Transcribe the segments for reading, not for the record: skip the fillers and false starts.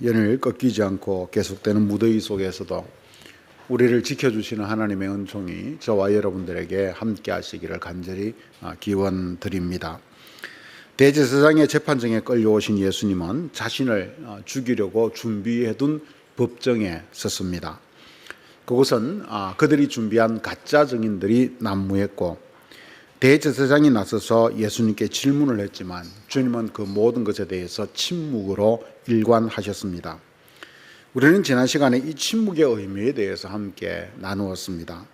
연일 꺾이지 않고 계속되는 무더위 속에서도 우리를 지켜주시는 하나님의 은총이 저와 여러분들에게 함께 하시기를 간절히 기원드립니다. 대제사장의 재판정에 끌려오신 예수님은 자신을 죽이려고 준비해둔 법정에 섰습니다. 그곳은 그들이 준비한 가짜 증인들이 난무했고 대제사장이 나서서 예수님께 질문을 했지만 주님은 그 모든 것에 대해서 침묵으로 일관하셨습니다. 우리는 지난 시간에 이 침묵의 의미에 대해서 함께 나누었습니다.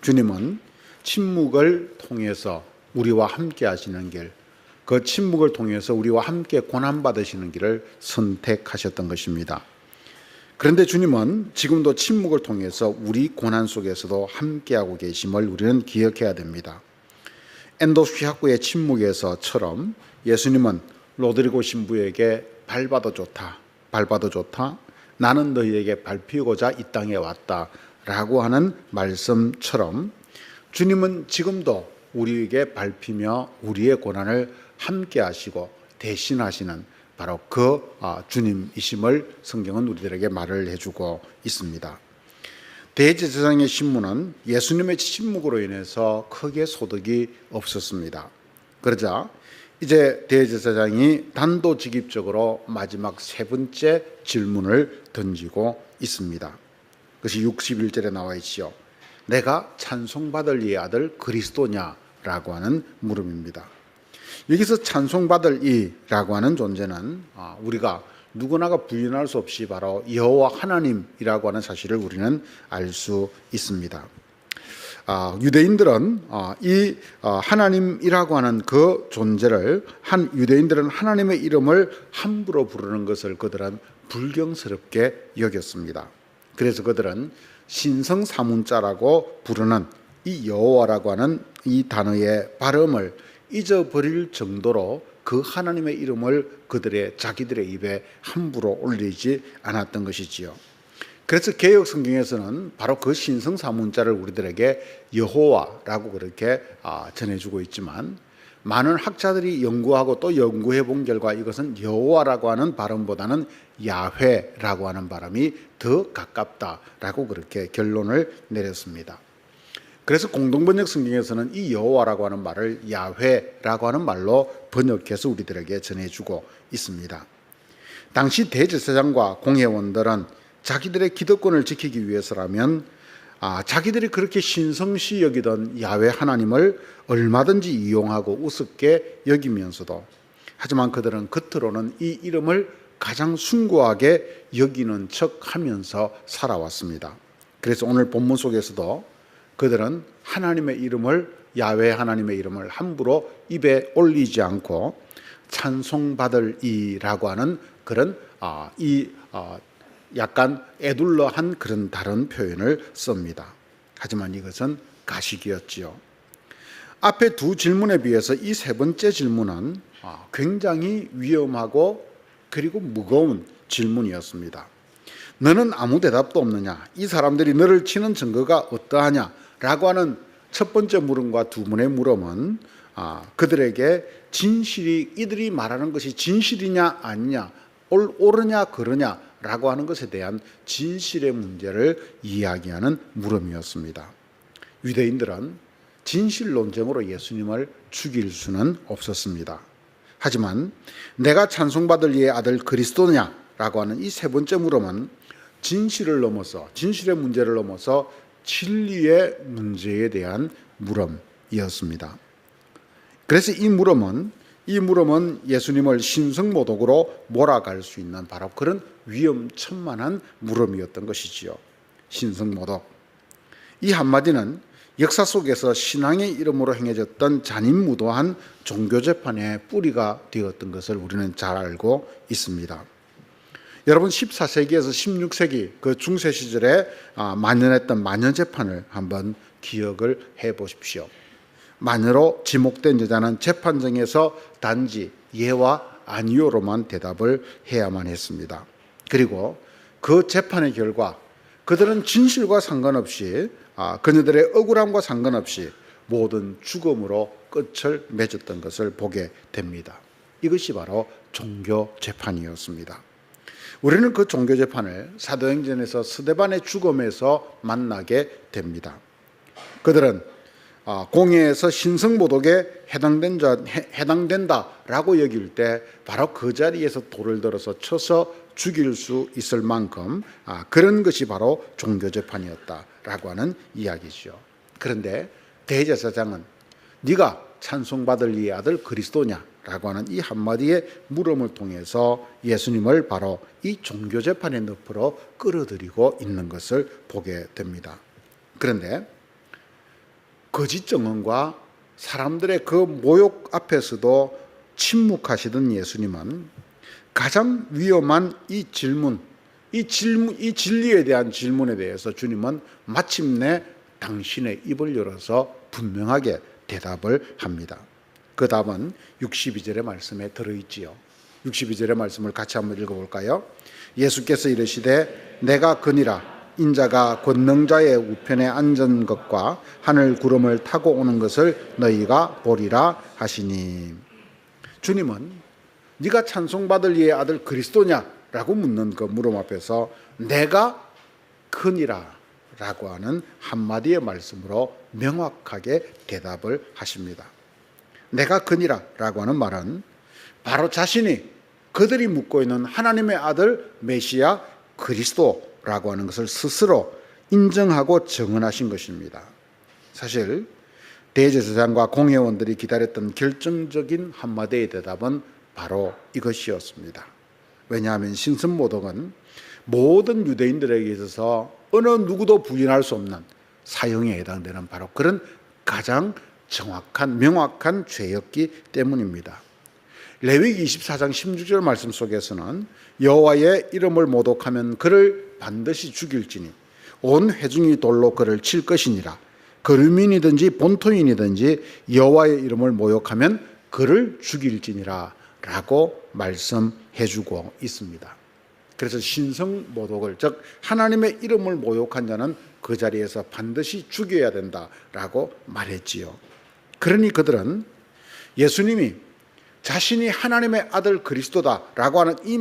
주님은 침묵을 통해서 우리와 함께 하시는 길, 그 침묵을 통해서 우리와 함께 고난받으시는 길을 선택하셨던 것입니다. 그런데 주님은 지금도 침묵을 통해서 우리 고난 속에서도 함께하고 계심을 우리는 기억해야 됩니다. 엔도 휘학구의 침묵에서처럼 예수님은 로드리고 신부에게 밟아도 좋다, 나는 너희에게 밟히고자 이 땅에 왔다 라고 하는 말씀처럼 주님은 지금도 우리에게 밟히며 우리의 고난을 함께 하시고 대신하시는 바로 그 주님이심을 성경은 우리들에게 말을 해주고 있습니다. 대제사장의 신문은 예수님의 침묵으로 인해서 크게 소득이 없었습니다. 그러자 이제 대제사장이 단도직입적으로 마지막 세 번째 질문을 던지고 있습니다. 그것이 61절에 나와 있지요. 내가 찬송받을 이의 아들 그리스도냐라고 하는 물음입니다. 여기서 찬송받을 이라고 하는 존재는 우리가 누구나가 부인할 수 없이 바로 여호와 하나님이라고 하는 사실을 우리는 알 수 있습니다. 유대인들은 이 하나님이라고 하는 그 존재를 유대인들은 하나님의 이름을 함부로 부르는 것을 그들은 불경스럽게 여겼습니다. 그래서 그들은 신성사문자라고 부르는 이 여호와라고 하는 이 단어의 발음을 잊어버릴 정도로 그 하나님의 이름을 자기들의 입에 함부로 올리지 않았던 것이지요. 그래서 개역 성경에서는 바로 그 신성사문자를 우리들에게 여호와라고 그렇게 전해주고 있지만 많은 학자들이 연구하고 또 연구해 본 결과 이것은 여호와라고 하는 발음보다는 야훼라고 하는 발음이 더 가깝다라고 그렇게 결론을 내렸습니다. 그래서 공동번역 성경에서는 이 여호와라고 하는 말을 야훼라고 하는 말로 번역해서 우리들에게 전해주고 있습니다. 당시 대제사장과 공회원들은 자기들의 기득권을 지키기 위해서라면 자기들이 그렇게 신성시 여기던 야훼 하나님을 얼마든지 이용하고 우습게 여기면서도 하지만 그들은 겉으로는 이 이름을 가장 숭고하게 여기는 척하면서 살아왔습니다. 그래서 오늘 본문 속에서도 그들은 하나님의 이름을 야훼 하나님의 이름을 함부로 입에 올리지 않고 찬송받을 이라고 하는 그런 약간 애둘러한 그런 다른 표현을 씁니다. 하지만 이것은 가식이었지요. 앞에 두 질문에 비해서 이 세 번째 질문은 굉장히 위험하고 그리고 무거운 질문이었습니다. 너는 아무 대답도 없느냐? 이 사람들이 너를 치는 증거가 어떠하냐? 라고 하는 첫 번째 물음과 두 번의 물음은 그들에게 이들이 말하는 것이 진실이냐 아니냐, 옳으냐 그르냐 라고 하는 것에 대한 진실의 문제를 이야기하는 물음이었습니다. 유대인들은 진실 논쟁으로 예수님을 죽일 수는 없었습니다. 하지만 내가 찬송받을 이의 아들 그리스도냐 라고 하는 이 세 번째 물음은 진실의 문제를 넘어서 진리의 문제에 대한 물음이었습니다. 그래서 이 물음은 예수님을 신성모독으로 몰아갈 수 있는 바로 그런 위험천만한 물음이었던 것이지요. 신성모독. 이 한마디는 역사 속에서 신앙의 이름으로 행해졌던 잔인무도한 종교재판의 뿌리가 되었던 것을 우리는 잘 알고 있습니다. 여러분 14세기에서 16세기 그 중세 시절에 만연했던 마녀재판을 한번 기억을 해 보십시오. 마녀로 지목된 여자는 재판정에서 단지 예와 아니요로만 대답을 해야만 했습니다. 그리고 그 재판의 결과 그들은 진실과 상관없이 그녀들의 억울함과 상관없이 모든 죽음으로 끝을 맺었던 것을 보게 됩니다. 이것이 바로 종교 재판이었습니다. 우리는 그 종교재판을 사도행전에서 스데반의 죽음에서 만나게 됩니다. 그들은 공회에서 신성모독에 해당된다라고 여길 때 바로 그 자리에서 돌을 들어서 쳐서 죽일 수 있을 만큼 그런 것이 바로 종교재판이었다라고 하는 이야기죠. 그런데 대제사장은 네가 찬송받을 이의 아들 그리스도냐라고 하는 이 한마디의 물음을 통해서 예수님을 바로 이 종교재판의 늪으로 끌어들이고 있는 것을 보게 됩니다. 그런데 거짓 증언과 사람들의 그 모욕 앞에서도 침묵하시던 예수님은 가장 위험한 이 진리에 대한 질문에 대해서 주님은 마침내 당신의 입을 열어서 분명하게 대답을 합니다. 그 답은 62절의 말씀에 들어있지요. 62절의 말씀을 같이 한번 읽어볼까요? 예수께서 이르시되 내가 그니라 인자가 권능자의 우편에 앉은 것과 하늘 구름을 타고 오는 것을 너희가 보리라 하시니. 주님은 네가 찬송받을 이의 아들 그리스도냐라고 묻는 그 물음 앞에서 내가 그니라 라고 하는 한마디의 말씀으로 명확하게 대답을 하십니다. 내가 그니라 라고 하는 말은 바로 자신이 그들이 묻고 있는 하나님의 아들 메시아 그리스도라고 하는 것을 스스로 인정하고 증언하신 것입니다. 사실 대제사장과 공회원들이 기다렸던 결정적인 한마디의 대답은 바로 이것이었습니다. 왜냐하면 신선모독은 모든 유대인들에게 있어서 어느 누구도 부인할 수 없는 사형에 해당되는 바로 그런 가장 정확한 명확한 죄였기 때문입니다. 레위기 24장 16절 말씀 속에서는 여호와의 이름을 모독하면 그를 반드시 죽일지니 온 회중이 돌로 그를 칠 것이니라. 거류민이든지 본토인이든지 여호와의 이름을 모욕하면 그를 죽일지니라 라고 말씀해주고 있습니다. 그래서 신성모독을, 즉 하나님의 이름을 모욕한 자는 그 자리에서 반드시 죽여야 된다라고 말했지요. 그러니 그들은 예수님이 자신이 하나님의 아들 그리스도다라고 하는 이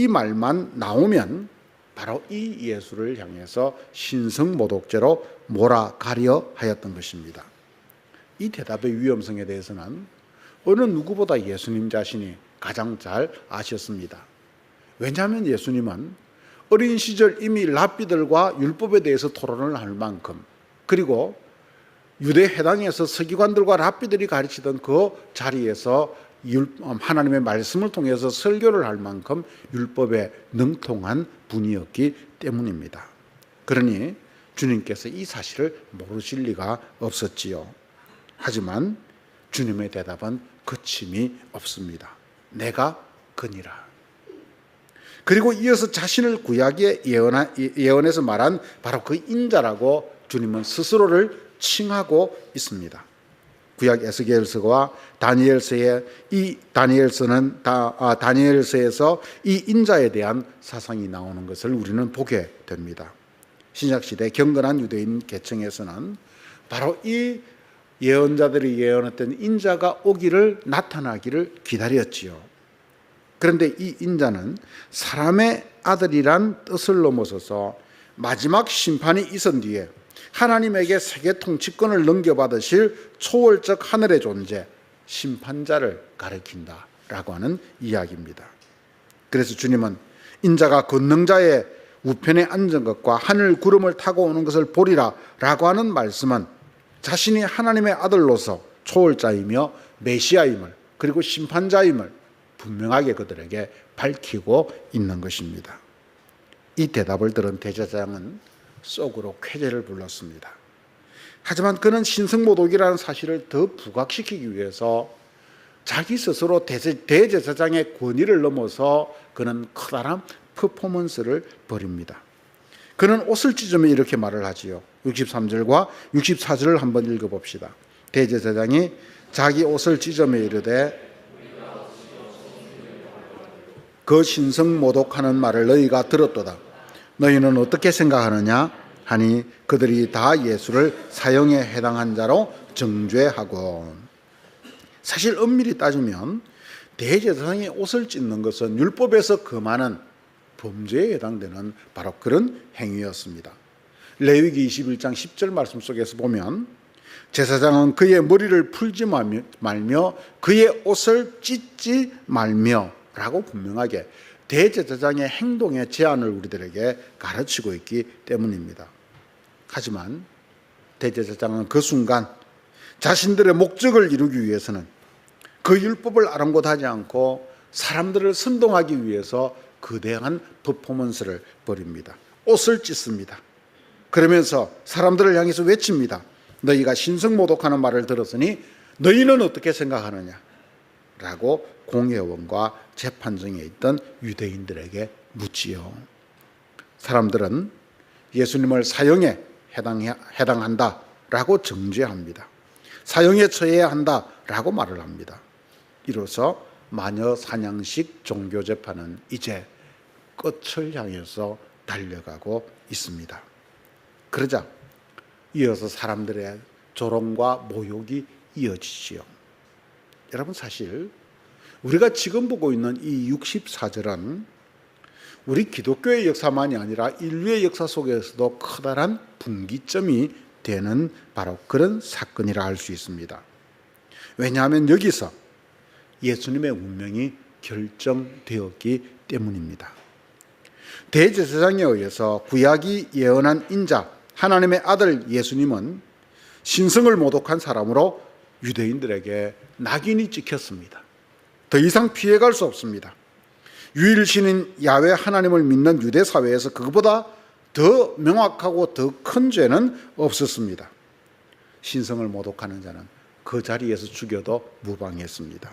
말만 나오면 바로 이 예수를 향해서 신성모독죄로 몰아가려 하였던 것입니다. 이 대답의 위험성에 대해서는 어느 누구보다 예수님 자신이 가장 잘 아셨습니다. 왜냐하면 예수님은 어린 시절 이미 랍비들과 율법에 대해서 토론을 할 만큼, 그리고 유대 해당에서 서기관들과 랍비들이 가르치던 그 자리에서 하나님의 말씀을 통해서 설교를 할 만큼 율법에 능통한 분이었기 때문입니다. 그러니 주님께서 이 사실을 모르실 리가 없었지요. 하지만 주님의 대답은 거침이 없습니다. 내가 그니라. 그리고 이어서 자신을 구약의 예언에서 말한 바로 그 인자라고 주님은 스스로를 칭하고 있습니다. 구약 에스겔서와 다니엘서에서 이 인자에 대한 사상이 나오는 것을 우리는 보게 됩니다. 신약시대 경건한 유대인 계층에서는 바로 이 예언자들이 예언했던 인자가 나타나기를 기다렸지요. 그런데 이 인자는 사람의 아들이란 뜻을 넘어서서 마지막 심판이 있은 뒤에 하나님에게 세계 통치권을 넘겨받으실 초월적 하늘의 존재, 심판자를 가리킨다라고 하는 이야기입니다. 그래서 주님은 인자가 권능자의 우편에 앉은 것과 하늘 구름을 타고 오는 것을 보리라 라고 하는 말씀은 자신이 하나님의 아들로서 초월자이며 메시아임을, 그리고 심판자임을 분명하게 그들에게 밝히고 있는 것입니다. 이 대답을 들은 대제사장은 속으로 쾌재를 불렀습니다. 하지만 그는 신성모독이라는 사실을 더 부각시키기 위해서 자기 스스로 대제사장의 권위를 넘어서 그는 커다란 퍼포먼스를 벌입니다. 그는 옷을 찢으며 이렇게 말을 하지요. 63절과 64절을 한번 읽어봅시다. 대제사장이 자기 옷을 찢으며 이르되 그 신성모독하는 말을 너희가 들었도다. 너희는 어떻게 생각하느냐 하니 그들이 다 예수를 사형에 해당한 자로 정죄하고. 사실 엄밀히 따지면 대제사장이 옷을 찢는 것은 율법에서 금하는 범죄에 해당되는 바로 그런 행위였습니다. 레위기 21장 10절 말씀 속에서 보면 제사장은 그의 머리를 풀지 말며 그의 옷을 찢지 말며 라고 분명하게 대제사장의 행동의 제한을 우리들에게 가르치고 있기 때문입니다. 하지만 대제사장은 그 순간 자신들의 목적을 이루기 위해서는 그 율법을 아랑곳하지 않고 사람들을 선동하기 위해서 거대한 퍼포먼스를 벌입니다. 옷을 찢습니다. 그러면서 사람들을 향해서 외칩니다. 너희가 신성모독하는 말을 들었으니 너희는 어떻게 생각하느냐? 라고 공회원과 재판정에 있던 유대인들에게 묻지요. 사람들은 예수님을 사형에 해당한다라고 정죄합니다. 사형에 처해야 한다라고 말을 합니다. 이로써 마녀 사냥식 종교 재판은 이제 끝을 향해서 달려가고 있습니다. 그러자 이어서 사람들의 조롱과 모욕이 이어지지요. 여러분, 사실 우리가 지금 보고 있는 이 64절은 우리 기독교의 역사만이 아니라 인류의 역사 속에서도 커다란 분기점이 되는 바로 그런 사건이라 할 수 있습니다. 왜냐하면 여기서 예수님의 운명이 결정되었기 때문입니다. 대제사장에 의해서 구약이 예언한 인자 하나님의 아들 예수님은 신성을 모독한 사람으로 유대인들에게 낙인이 찍혔습니다. 더 이상 피해갈 수 없습니다. 유일신인 야훼 하나님을 믿는 유대 사회에서 그것보다 더 명확하고 더 큰 죄는 없었습니다. 신성을 모독하는 자는 그 자리에서 죽여도 무방했습니다.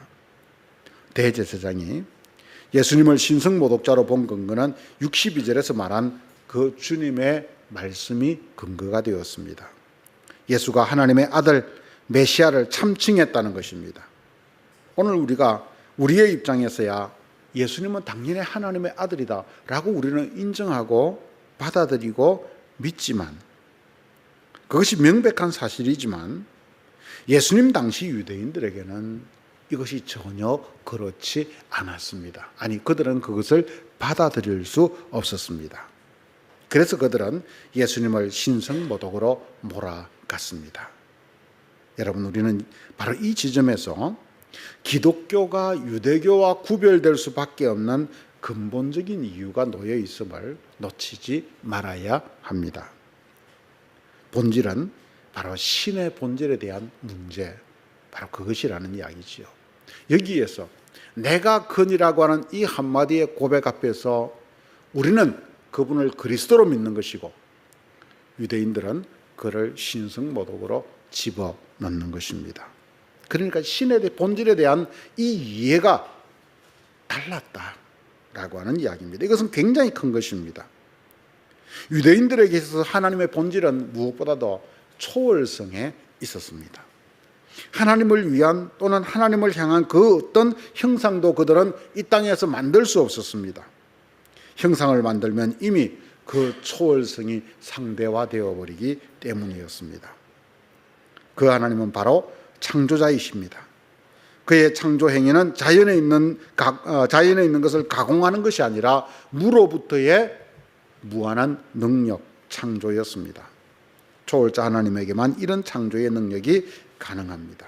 대제사장이 예수님을 신성 모독자로 본 근거는 62절에서 말한 그 주님의 말씀이 근거가 되었습니다. 예수가 하나님의 아들 메시아를 참칭했다는 것입니다. 오늘 우리가 우리의 입장에서야 예수님은 당연히 하나님의 아들이다 라고 우리는 인정하고 받아들이고 믿지만, 그것이 명백한 사실이지만 예수님 당시 유대인들에게는 이것이 전혀 그렇지 않았습니다. 아니, 그들은 그것을 받아들일 수 없었습니다. 그래서 그들은 예수님을 신성모독으로 몰아갔습니다. 여러분, 우리는 바로 이 지점에서 기독교가 유대교와 구별될 수밖에 없는 근본적인 이유가 놓여 있음을 놓치지 말아야 합니다. 본질은 바로 신의 본질에 대한 문제, 바로 그것이라는 이야기지요. 여기에서 내가 근이라고 하는 이 한마디의 고백 앞에서 우리는 그분을 그리스도로 믿는 것이고, 유대인들은 그를 신성모독으로 집어넣는 것입니다. 그러니까 신의 본질에 대한 이 이해가 달랐다라고 하는 이야기입니다. 이것은 굉장히 큰 것입니다. 유대인들에게 있어서 하나님의 본질은 무엇보다도 초월성에 있었습니다. 하나님을 위한 또는 하나님을 향한 그 어떤 형상도 그들은 이 땅에서 만들 수 없었습니다. 형상을 만들면 이미 그 초월성이 상대화되어 버리기 때문이었습니다. 그 하나님은 바로 창조자이십니다. 그의 창조 행위는 자연에 있는 것을 가공하는 것이 아니라 무로부터의 무한한 능력, 창조였습니다. 초월자 하나님에게만 이런 창조의 능력이 가능합니다.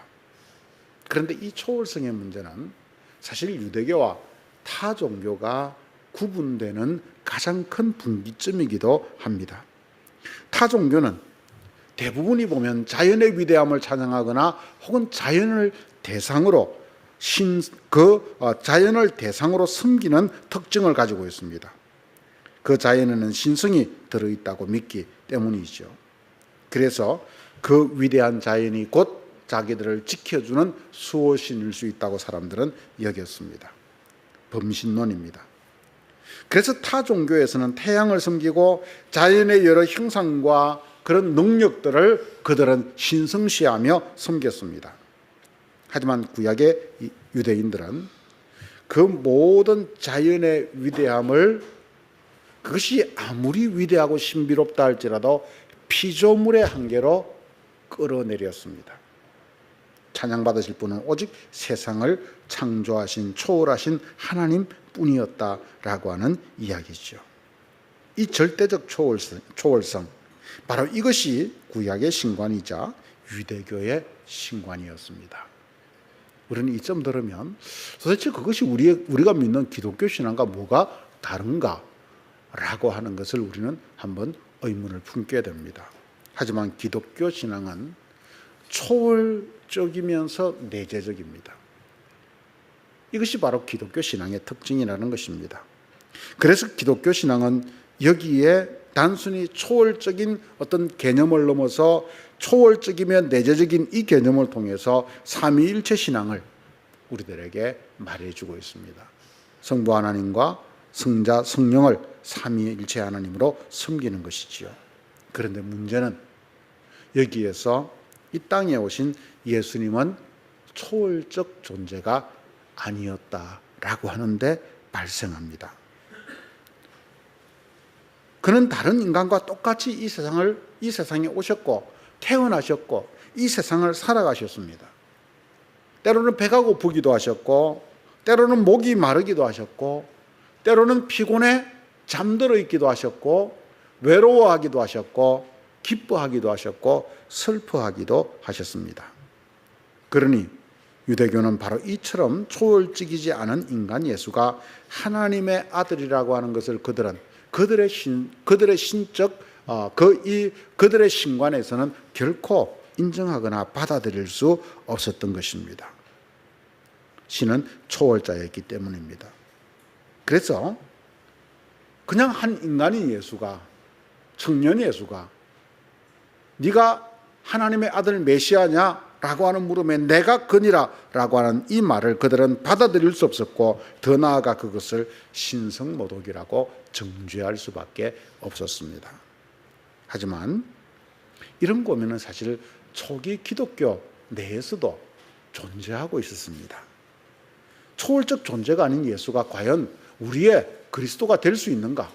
그런데 이 초월성의 문제는 사실 유대교와 타 종교가 구분되는 가장 큰 분기점이기도 합니다. 타 종교는 대부분이 보면 자연의 위대함을 찬양하거나 혹은 자연을 대상으로 섬기는 특징을 가지고 있습니다. 그 자연에는 신성이 들어있다고 믿기 때문이죠. 그래서 그 위대한 자연이 곧 자기들을 지켜주는 수호신일 수 있다고 사람들은 여겼습니다. 범신론입니다. 그래서 타 종교에서는 태양을 섬기고 자연의 여러 형상과 그런 능력들을 그들은 신성시하며 섬겼습니다. 하지만 구약의 유대인들은 그 모든 자연의 위대함을, 그것이 아무리 위대하고 신비롭다 할지라도 피조물의 한계로 끌어내렸습니다. 찬양받으실 분은 오직 세상을 창조하신 초월하신 하나님 뿐이었다라고 하는 이야기죠. 이 절대적 초월성, 바로 이것이 구약의 신관이자 유대교의 신관이었습니다. 우리는 이 점 들으면 도대체 그것이 우리가 믿는 기독교 신앙과 뭐가 다른가? 라고 하는 것을 우리는 한번 의문을 품게 됩니다. 하지만 기독교 신앙은 초월적이면서 내재적입니다. 이것이 바로 기독교 신앙의 특징이라는 것입니다. 그래서 기독교 신앙은 여기에 단순히 초월적인 어떤 개념을 넘어서 초월적이며 내재적인 이 개념을 통해서 삼위일체 신앙을 우리들에게 말해주고 있습니다. 성부 하나님과 성자 성령을 삼위일체 하나님으로 섬기는 것이지요. 그런데 문제는 여기에서 이 땅에 오신 예수님은 초월적 존재가 아니었다라고 하는데 발생합니다. 그는 다른 인간과 똑같이 이 세상에 오셨고 태어나셨고 이 세상을 살아가셨습니다. 때로는 배가 고프기도 하셨고 때로는 목이 마르기도 하셨고 때로는 피곤해 잠들어 있기도 하셨고 외로워하기도 하셨고 기뻐하기도 하셨고 슬퍼하기도 하셨습니다. 그러니 유대교는 바로 이처럼 초월적이지 않은 인간 예수가 하나님의 아들이라고 하는 것을 그들의 신적 그들의 신관에서는 결코 인정하거나 받아들일 수 없었던 것입니다. 신은 초월자였기 때문입니다. 그래서 그냥 한 인간인 예수가, 청년 예수가 네가 하나님의 아들 메시아냐라고 하는 물음에 내가 그니라라고 하는 이 말을 그들은 받아들일 수 없었고 더 나아가 그것을 신성모독이라고 정죄할 수밖에 없었습니다. 하지만 이런 고민은 사실 초기 기독교 내에서도 존재하고 있었습니다. 초월적 존재가 아닌 예수가 과연 우리의 그리스도가 될 수 있는가?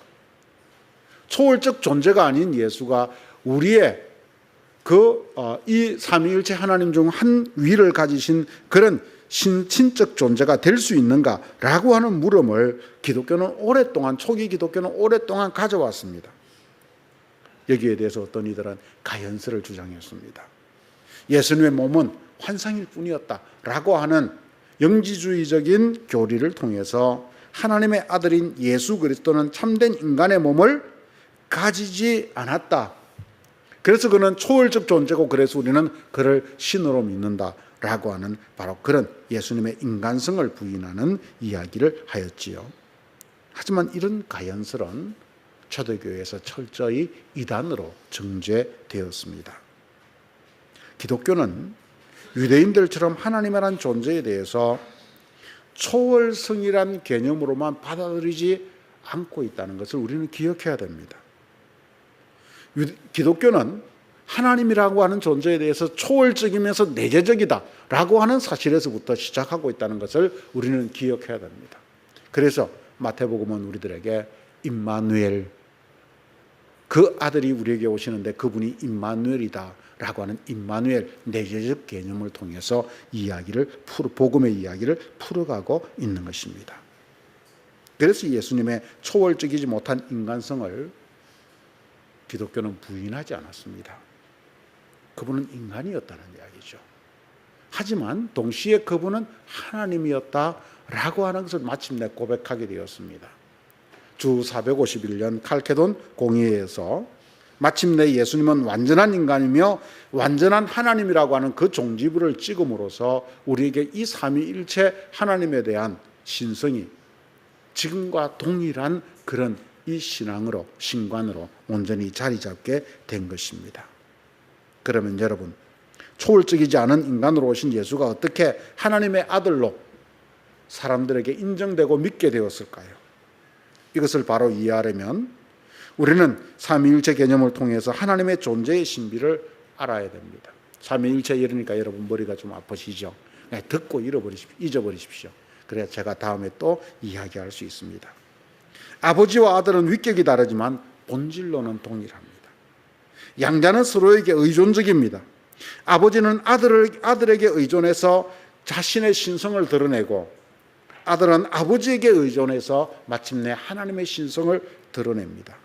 초월적 존재가 아닌 예수가 우리의 이 삼위일체 하나님 중 한 위를 가지신 그런 신적 존재가 될 수 있는가라고 하는 물음을 초기 기독교는 오랫동안 가져왔습니다. 여기에 대해서 어떤 이들은 가연설을 주장했습니다. 예수님의 몸은 환상일 뿐이었다라고 하는 영지주의적인 교리를 통해서 하나님의 아들인 예수 그리스도는 참된 인간의 몸을 가지지 않았다. 그래서 그는 초월적 존재고 그래서 우리는 그를 신으로 믿는다라고 하는 바로 그런 예수님의 인간성을 부인하는 이야기를 하였지요. 하지만 이런 가연설은 초대교회에서 철저히 이단으로 정죄되었습니다. 기독교는 유대인들처럼 하나님이란 존재에 대해서 초월성이란 개념으로만 받아들이지 않고 있다는 것을 우리는 기억해야 됩니다. 기독교는 하나님이라고 하는 존재에 대해서 초월적이면서 내재적이다라고 하는 사실에서부터 시작하고 있다는 것을 우리는 기억해야 됩니다. 그래서 마태복음은 우리들에게 임마누엘, 그 아들이 우리에게 오시는데 그분이 임마누엘이다라고 하는 임마누엘 내재적 개념을 통해서 복음의 이야기를 풀어가고 있는 것입니다. 그래서 예수님의 초월적이지 못한 인간성을 기독교는 부인하지 않았습니다. 그분은 인간이었다는 이야기죠. 하지만 동시에 그분은 하나님이었다라고 하는 것을 마침내 고백하게 되었습니다. 주 451년 칼케돈 공의회에서 마침내 예수님은 완전한 인간이며 완전한 하나님이라고 하는 그 종지부를 찍음으로써 우리에게 이 삼위일체 하나님에 대한 신성이 지금과 동일한 그런 이 신관으로 온전히 자리 잡게 된 것입니다. 그러면 여러분, 초월적이지 않은 인간으로 오신 예수가 어떻게 하나님의 아들로 사람들에게 인정되고 믿게 되었을까요? 이것을 바로 이해하려면 우리는 삼위일체 개념을 통해서 하나님의 존재의 신비를 알아야 됩니다. 삼위일체 이러니까 여러분 머리가 좀 아프시죠? 그냥 듣고 잊어버리십시오. 그래야 제가 다음에 또 이야기할 수 있습니다. 아버지와 아들은 위격이 다르지만 본질로는 동일합니다. 양자는 서로에게 의존적입니다. 아버지는 아들에게 의존해서 자신의 신성을 드러내고 아들은 아버지에게 의존해서 마침내 하나님의 신성을 드러냅니다.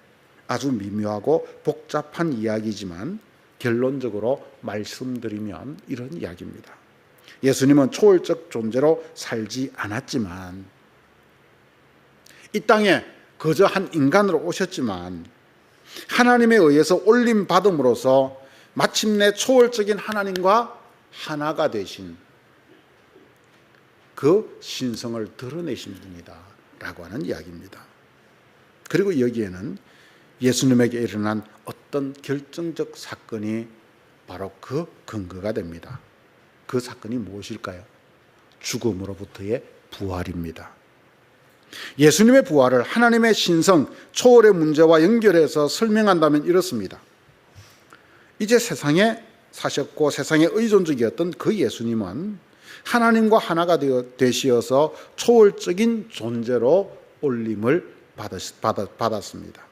아주 미묘하고 복잡한 이야기지만 결론적으로 말씀드리면 이런 이야기입니다. 예수님은 초월적 존재로 살지 않았지만 이 땅에 거저 한 인간으로 오셨지만 하나님에 의해서 올림 받음으로써 마침내 초월적인 하나님과 하나가 되신 그 신성을 드러내신 분이다 라고 하는 이야기입니다. 그리고 여기에는 예수님에게 일어난 어떤 결정적 사건이 바로 그 근거가 됩니다. 그 사건이 무엇일까요? 죽음으로부터의 부활입니다. 예수님의 부활을 하나님의 신성, 초월의 문제와 연결해서 설명한다면 이렇습니다. 이제 세상에 사셨고 세상에 의존적이었던 그 예수님은 하나님과 하나가 되시어서 초월적인 존재로 올림을 받았습니다.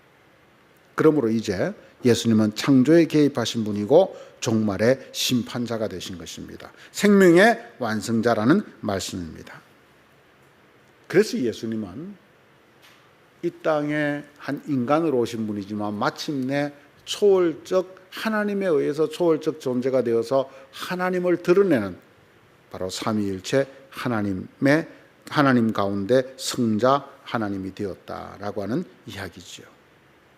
그러므로 이제 예수님은 창조에 개입하신 분이고 종말의 심판자가 되신 것입니다. 생명의 완성자라는 말씀입니다. 그래서 예수님은 이 땅에 한 인간으로 오신 분이지만 마침내 초월적 하나님에 의해서 초월적 존재가 되어서 하나님을 드러내는 바로 삼위일체 하나님 가운데 성자 하나님이 되었다라고 하는 이야기죠.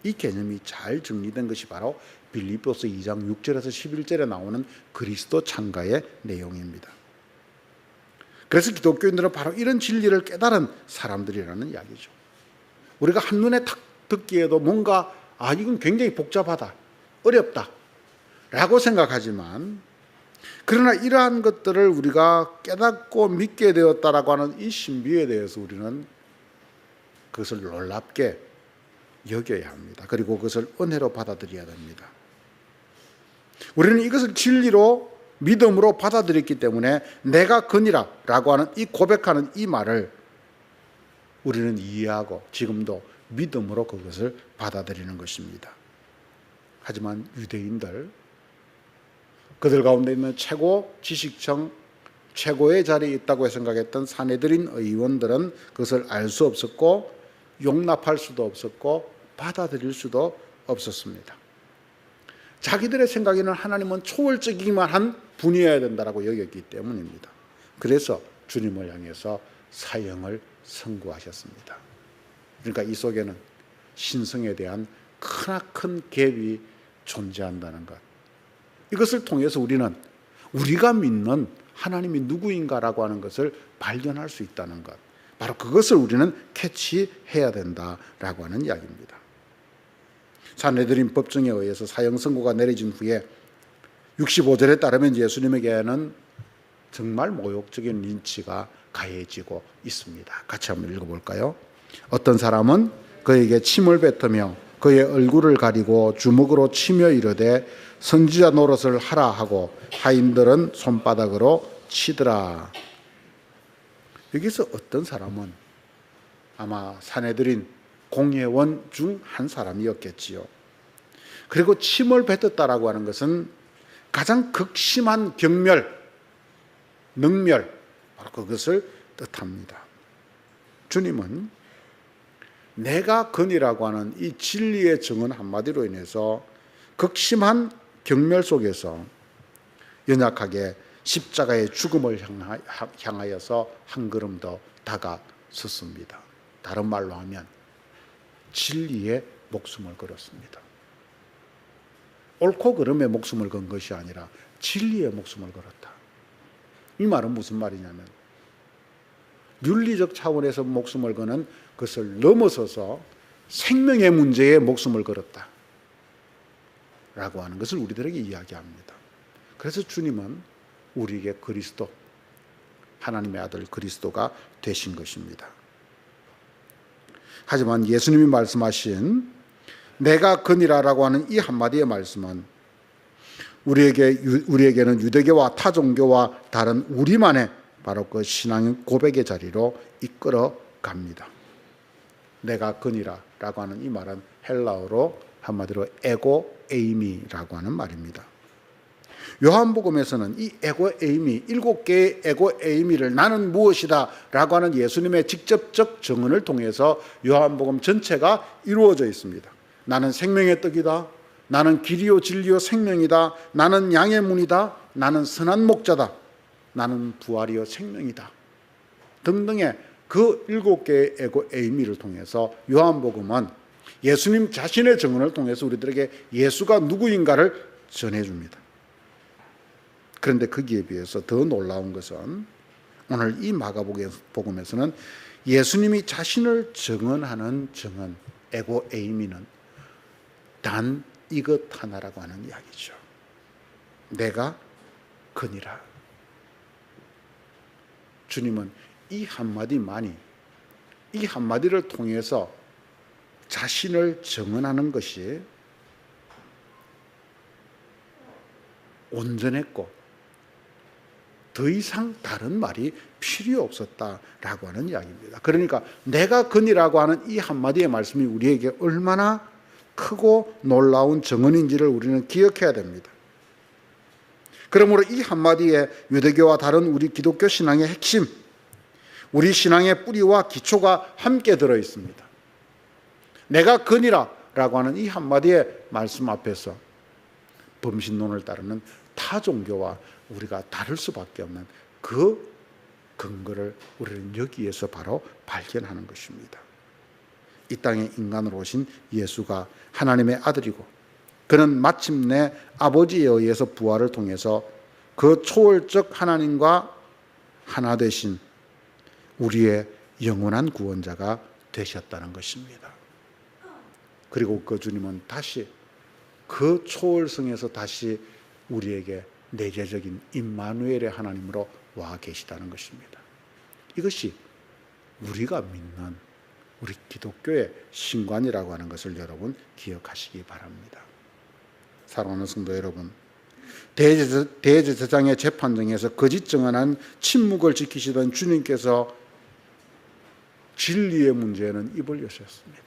이 개념이 잘 정리된 것이 바로 빌립보서 2장 6절에서 11절에 나오는 그리스도 창가의 내용입니다. 그래서 기독교인들은 바로 이런 진리를 깨달은 사람들이라는 이야기죠. 우리가 한눈에 탁 듣기에도 뭔가 이건 굉장히 복잡하다, 어렵다 라고 생각하지만 그러나 이러한 것들을 우리가 깨닫고 믿게 되었다라고 하는 이 신비에 대해서 우리는 그것을 놀랍게 여겨야 합니다. 그리고 그것을 은혜로 받아들여야 됩니다. 우리는 이것을 진리로 믿음으로 받아들였기 때문에 내가 그니라 라고 하는 이 고백하는 이 말을 우리는 이해하고 지금도 믿음으로 그것을 받아들이는 것입니다. 하지만 유대인들, 그들 가운데 있는 최고 지식청, 최고의 자리에 있다고 생각했던 산헤드린 의원들은 그것을 알 수 없었고 용납할 수도 없었고 받아들일 수도 없었습니다. 자기들의 생각에는 하나님은 초월적이기만 한 분이어야 된다고 여겼기 때문입니다. 그래서 주님을 향해서 사형을 선고하셨습니다. 그러니까 이 속에는 신성에 대한 크나큰 갭이 존재한다는 것, 이것을 통해서 우리는 우리가 믿는 하나님이 누구인가라고 하는 것을 발견할 수 있다는 것, 바로 그것을 우리는 캐치해야 된다라고 하는 이야기입니다. 산헤드린 법정에 의해서 사형 선고가 내려진 후에 65절에 따르면 예수님에게는 정말 모욕적인 린치가 가해지고 있습니다. 같이 한번 읽어볼까요? 어떤 사람은 그에게 침을 뱉으며 그의 얼굴을 가리고 주먹으로 치며 이르되 선지자 노릇을 하라 하고 하인들은 손바닥으로 치더라. 여기서 어떤 사람은 아마 산헤드린 공회원 중 한 사람이었겠지요. 그리고 침을 뱉었다라고 하는 것은 가장 극심한 경멸, 능멸, 바로 그것을 뜻합니다. 주님은 내가 건이라고 하는 이 진리의 정언 한마디로 인해서 극심한 경멸 속에서 연약하게 십자가의 죽음을 향하여서 한 걸음 더 다가섰습니다. 다른 말로 하면 진리의 목숨을 걸었습니다. 옳고 그름의 목숨을 건 것이 아니라 진리의 목숨을 걸었다. 이 말은 무슨 말이냐면 윤리적 차원에서 목숨을 거는 것을 넘어서서 생명의 문제에 목숨을 걸었다 라고 하는 것을 우리들에게 이야기합니다. 그래서 주님은 우리에게 그리스도, 하나님의 아들 그리스도가 되신 것입니다. 하지만 예수님이 말씀하신 내가 그니라라고 하는 이 한마디의 말씀은 우리에게는 유대교와 타 종교와 다른 우리만의 바로 그 신앙 고백의 자리로 이끌어 갑니다. 내가 그니라라고 하는 이 말은 헬라어로 한마디로 에고 에이미라고 하는 말입니다. 요한복음에서는 이 에고 에이미, 7개의 에고 에이미를 나는 무엇이다 라고 하는 예수님의 직접적 증언을 통해서 요한복음 전체가 이루어져 있습니다. 나는 생명의 떡이다, 나는 길이요 진리요 생명이다, 나는 양의 문이다, 나는 선한 목자다, 나는 부활이요 생명이다 등등의 그 7개의 에고 에이미를 통해서 요한복음은 예수님 자신의 증언을 통해서 우리들에게 예수가 누구인가를 전해줍니다. 그런데 거기에 비해서 더 놀라운 것은 오늘 이 마가복음에서는 예수님이 자신을 증언하는 증언, 에고 에이미는 단 이것 하나라고 하는 이야기죠. 내가 그니라. 주님은 이 한마디만이, 이 한마디를 통해서 자신을 증언하는 것이 온전했고 더 이상 다른 말이 필요 없었다라고 하는 이야기입니다. 그러니까 내가 그니라고 하는 이 한마디의 말씀이 우리에게 얼마나 크고 놀라운 증언인지를 우리는 기억해야 됩니다. 그러므로 이 한마디에 유대교와 다른 우리 기독교 신앙의 핵심, 우리 신앙의 뿌리와 기초가 함께 들어 있습니다. 내가 그니라라고 하는 이 한마디의 말씀 앞에서 범신론을 따르는 타 종교와 우리가 다를 수밖에 없는 그 근거를 우리는 여기에서 바로 발견하는 것입니다. 이 땅에 인간으로 오신 예수가 하나님의 아들이고 그는 마침내 아버지에 의해서 부활을 통해서 그 초월적 하나님과 하나 되신 우리의 영원한 구원자가 되셨다는 것입니다. 그리고 그 주님은 다시 그 초월성에서 다시 우리에게 내재적인 임마누엘의 하나님으로 와 계시다는 것입니다. 이것이 우리가 믿는 우리 기독교의 신관이라고 하는 것을 여러분 기억하시기 바랍니다. 사랑하는 성도 여러분, 대제사장의 재판정에서 거짓 증언한 침묵을 지키시던 주님께서 진리의 문제에는 입을 여셨습니다.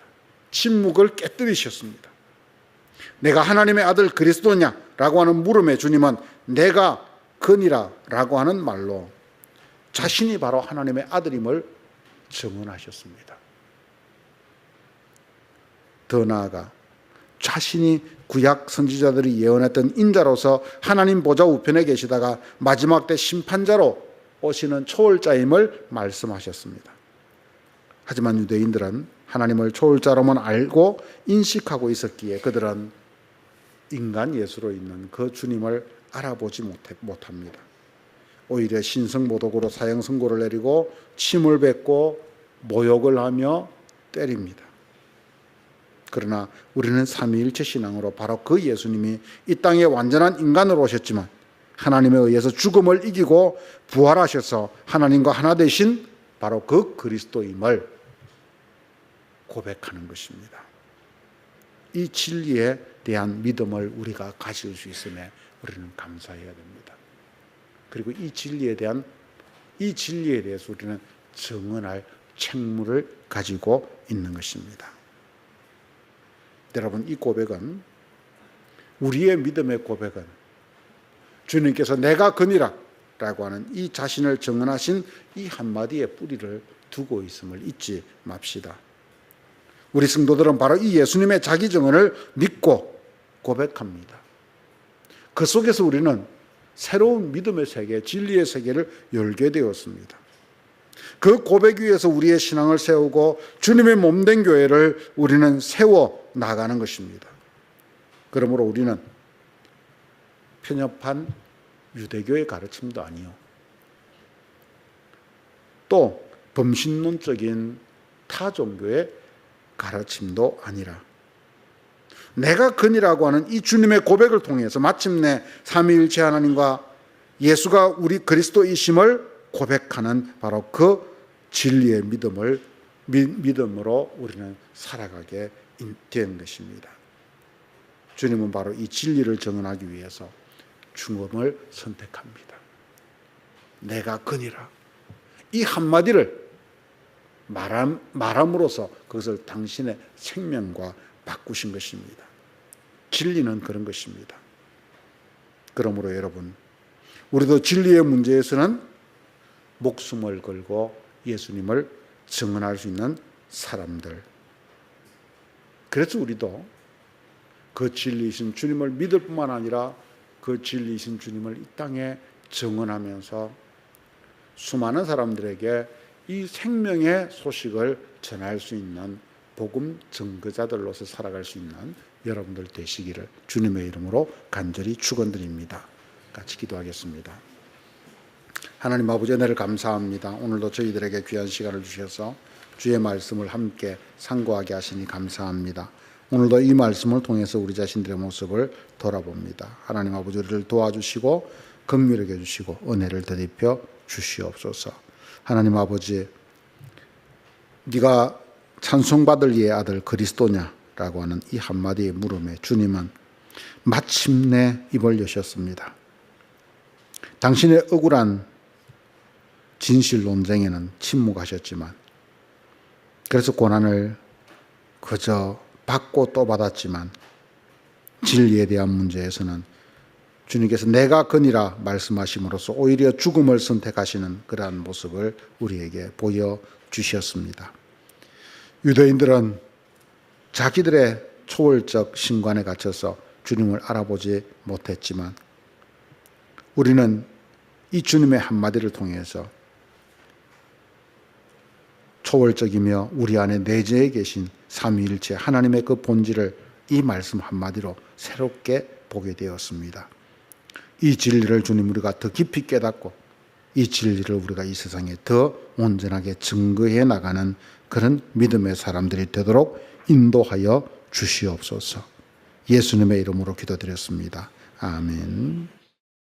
침묵을 깨뜨리셨습니다. 내가 하나님의 아들 그리스도냐? 라고 하는 물음에 주님은 내가 그니라 라고 하는 말로 자신이 바로 하나님의 아들임을 증언하셨습니다. 더 나아가 자신이 구약 선지자들이 예언했던 인자로서 하나님 보좌 우편에 계시다가 마지막 때 심판자로 오시는 초월자임을 말씀하셨습니다. 하지만 유대인들은 하나님을 초월자로만 알고 인식하고 있었기에 그들은 인간 예수로 있는 그 주님을 알아보지 못합니다. 오히려 신성모독으로 사형 선고를 내리고 침을 뱉고 모욕을 하며 때립니다. 그러나 우리는 삼위일체 신앙으로 바로 그 예수님이 이 땅에 완전한 인간으로 오셨지만 하나님에 의해서 죽음을 이기고 부활하셔서 하나님과 하나 되신 바로 그 그리스도임을 고백하는 것입니다. 이 진리에 대한 믿음을 우리가 가질 수 있음에 우리는 감사해야 됩니다. 그리고 이 진리에 대해서 우리는 증언할 책무를 가지고 있는 것입니다. 여러분, 이 고백은, 우리의 믿음의 고백은 주님께서 내가 그니라 라고 하는 이 자신을 증언하신 이 한마디의 뿌리를 두고 있음을 잊지 맙시다. 우리 성도들은 바로 이 예수님의 자기 증언을 믿고 고백합니다. 그 속에서 우리는 새로운 믿음의 세계, 진리의 세계를 열게 되었습니다. 그 고백 위에서 우리의 신앙을 세우고 주님의 몸된 교회를 우리는 세워 나가는 것입니다. 그러므로 우리는 편협한 유대교의 가르침도 아니요, 또 범신론적인 타 종교의 가르침도 아니라 내가 그니라고 하는 이 주님의 고백을 통해서 마침내 삼위일체 하나님과 예수가 우리 그리스도이심을 고백하는 바로 그 진리의 믿음으로 우리는 살아가게 된 것입니다. 주님은 바로 이 진리를 증언하기 위해서 죽음을 선택합니다. 내가 그니라, 이 한마디를 말함으로써 그것을 당신의 생명과 바꾸신 것입니다. 진리는 그런 것입니다. 그러므로 여러분, 우리도 진리의 문제에서는 목숨을 걸고 예수님을 증언할 수 있는 사람들. 그래서 우리도 그 진리이신 주님을 믿을 뿐만 아니라 그 진리이신 주님을 이 땅에 증언하면서 수많은 사람들에게 이 생명의 소식을 전할 수 있는 복음 증거자들로서 살아갈 수 있는 여러분들 되시기를 주님의 이름으로 간절히 축원드립니다. 같이 기도하겠습니다. 하나님 아버지, 은혜를 감사합니다. 오늘도 저희들에게 귀한 시간을 주셔서 주의 말씀을 함께 상고하게 하시니 감사합니다. 오늘도 이 말씀을 통해서 우리 자신들의 모습을 돌아봅니다. 하나님 아버지, 우리를 도와주시고 긍휼히 여겨주시고 은혜를 더입혀 주시옵소서. 하나님 아버지, 네가 찬송받을 이의 아들 그리스도냐라고 하는 이 한마디의 물음에 주님은 마침내 입을 여셨습니다. 당신의 억울한 진실 논쟁에는 침묵하셨지만, 그래서 고난을 그저 받고 또 받았지만 진리에 대한 문제에서는 주님께서 내가 그니라 말씀하심으로써 오히려 죽음을 선택하시는 그러한 모습을 우리에게 보여주셨습니다. 유대인들은 자기들의 초월적 신관에 갇혀서 주님을 알아보지 못했지만 우리는 이 주님의 한마디를 통해서 초월적이며 우리 안에 내재해 계신 삼위일체 하나님의 그 본질을 이 말씀 한마디로 새롭게 보게 되었습니다. 이 진리를 주님 우리가 더 깊이 깨닫고 이 진리를 우리가 이 세상에 더 온전하게 증거해 나가는 그런 믿음의 사람들이 되도록 인도하여 주시옵소서. 예수님의 이름으로 기도드렸습니다. 아멘.